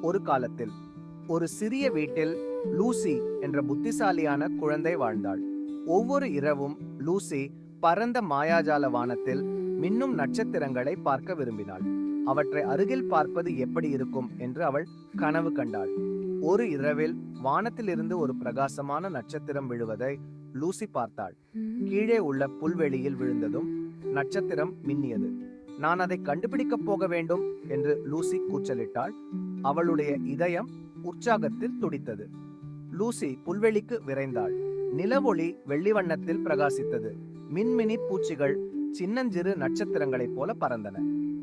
ஒரு காலத்தில் ஒரு சிறிய வீட்டில் லூசி என்ற புத்திசாலியான குழந்தை வாழ்ந்தாள். ஒவ்வொரு இரவும் லூசி பரந்த மாயாஜால வானத்தில் மின்னும் நட்சத்திரங்களை பார்க்க விரும்பினாள். அவற்றை அருகில் பார்ப்பது எப்படி இருக்கும் என்று அவள் கனவு கண்டாள். ஒரு இரவில் வானத்திலிருந்து ஒரு பிரகாசமான நட்சத்திரம் விழுவதை லூசி பார்த்தாள். கீழே உள்ள புல்வெளியில் விழுந்ததும் நட்சத்திரம் மின்னியது. நான் அதை கண்டுபிடிக்கப் போக வேண்டும் என்று லூசி கூச்சலிட்டாள். அவளுடைய இதயம் உற்சாகத்தில் துடித்தது. லூசி புல்வெளிக்கு விரைந்தாள். நிலவொளி வெள்ளி வண்ணத்தில் பிரகாசித்தது. மின்மினி பூச்சிகள் சின்னஞ்சிறு நட்சத்திரங்களைப் போல பறந்தன.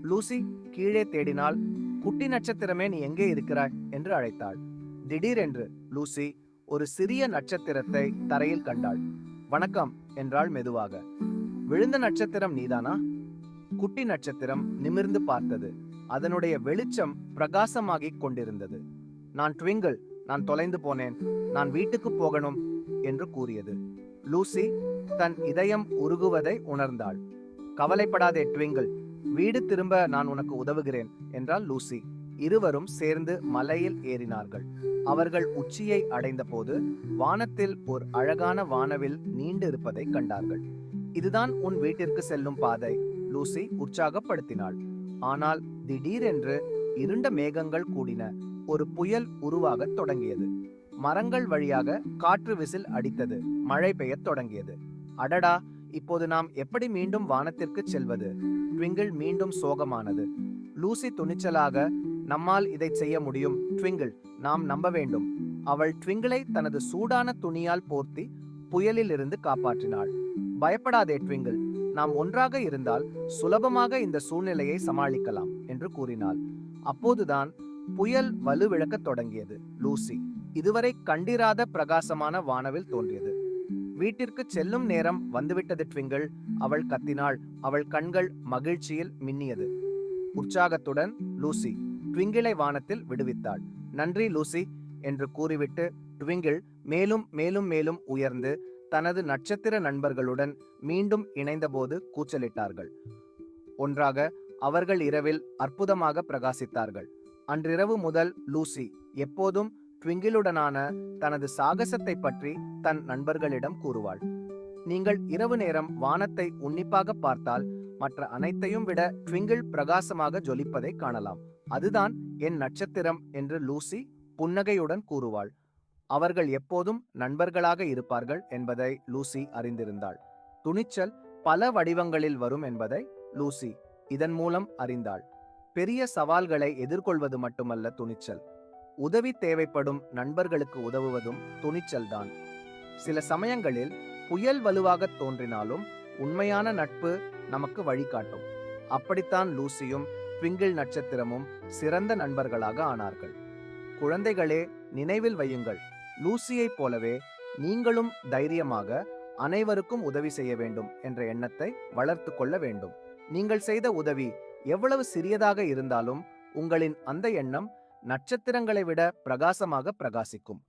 லூசி கீழே தேடினாள். குட்டி நட்சத்திரமே, நீ எங்கே இருக்கிறாய் என்று அழைத்தாள். திடீரென்று லூசி ஒரு சிறிய நட்சத்திரத்தை தரையில் கண்டாள். வணக்கம் என்றாள் மெதுவாக. விழுந்த நட்சத்திரம் நீதானா? குட்டி நட்சத்திரம் நிமிர்ந்து பார்த்தது. அதனுடைய வெளிச்சம் பிரகாசமாகிக் கொண்டிருந்தது. நான் ட்விங்கிள், நான் தொலைந்து போனேன், நான் வீட்டுக்கு போகணும் என்று கூறியது. லூசி தன் இதயம் உருகுவதை உணர்ந்தாள். கவலைப்படாதே ட்விங்கிள், வீடு திரும்ப நான் உனக்கு உதவுகிறேன் என்றாள் லூசி. இருவரும் சேர்ந்து மலையில் ஏறினார்கள். அவர்கள் உச்சியை அடைந்த போது வானத்தில் ஒரு அழகான வானவில் நீண்டு இருப்பதை கண்டார்கள். இதுதான் உன் வீட்டிற்கு செல்லும் பாதை, லூசி உற்சாகப்படுத்தினாள். ஆனால் திடீரென்று இருண்ட மேகங்கள் கூடின. ஒரு புயல் உருவாகத் தொடங்கியது. மரங்கள் வழியாக காற்று விசில் அடித்தது. மழை பெய்யத் தொடங்கியது. அடடா, இப்போது நாம் எப்படி மீண்டும் வானத்திற்கு செல்வது? ட்விங்கிள் மீண்டும் சோகமானது. லூசி துணிச்சலாக, நம்மால் இதை செய்ய முடியும் ட்விங்கிள், நாம் நம்ப வேண்டும். அவள் ட்விங்கிளை தனது சூடான துணியால் போர்த்தி புயலில் இருந்து காப்பாற்றினாள். பயப்படாதே ட்விங்கிள், நாம் ஒன்றாக இருந்தால் சுலபமாக இந்த சூழ்நிலையை சமாளிக்கலாம் என்று கூறினாள். அப்போதுதான் புயல் வலுவிழக்கத் தொடங்கியது. லூசி இதுவரை கண்டிராத பிரகாசமான வானவில் தோன்றியது. வீட்டிற்கு செல்லும் நேரம் வந்துவிட்டது ட்விங்கிள், அவள் கத்தினாள். அவள் கண்கள் மகிழ்ச்சியில் மின்னியது. உற்சாகத்துடன் லூசி ட்விங்கிளை வானத்தில் விடுவித்தாள். நன்றி லூசி என்று கூறிவிட்டு ட்விங்கிள் மேலும் மேலும் மேலும் உயர்ந்து தனது நட்சத்திர நண்பர்களுடன் மீண்டும் இணைந்தபோது கூச்சலிட்டார்கள். ஒன்றாக அவர்கள் இரவில் அற்புதமாக பிரகாசித்தார்கள். அன்றிரவு முதல் லூசி எப்போதும் ட்விங்கிளுடனான தனது சாகசத்தை பற்றி தன் நண்பர்களிடம் கூறுவாள். நீங்கள் இரவு நேரம் வானத்தை உன்னிப்பாக பார்த்தால் மற்ற அனைத்தையும் விட ட்விங்கிள் பிரகாசமாக ஜொலிப்பதை காணலாம். அதுதான் என் நட்சத்திரம் என்று லூசி புன்னகையுடன் கூறுவாள். அவர்கள் எப்போதும் நண்பர்களாக இருப்பார்கள் என்பதை லூசி அறிந்திருந்தாள். துணிச்சல் பல வடிவங்களில் வரும் என்பதை லூசி இதன் மூலம் அறிந்தாள். பெரிய சவால்களை எதிர்கொள்வது மட்டுமல்ல துணிச்சல், உதவி தேவைப்படும் நண்பர்களுக்கு உதவுவதும் துணிச்சல்தான். சில சமயங்களில் புயல் வலுவாக தோன்றினாலும் உண்மையான நட்பு நமக்கு வழிகாட்டும். அப்படித்தான் லூசியும் ட்விங்கிள் நட்சத்திரமும் சிறந்த நண்பர்களாக ஆனார்கள். குழந்தைகளே, நினைவில் வையுங்கள், லூசியைப் போலவே நீங்களும் தைரியமாக அனைவருக்கும் உதவி செய்ய வேண்டும் என்ற எண்ணத்தை வளர்த்து கொள்ள வேண்டும். நீங்கள் செய்த உதவி எவ்வளவு சிறியதாக இருந்தாலும் உங்களின் அந்த எண்ணம் நட்சத்திரங்களை விட பிரகாசமாக பிரகாசிக்கும்.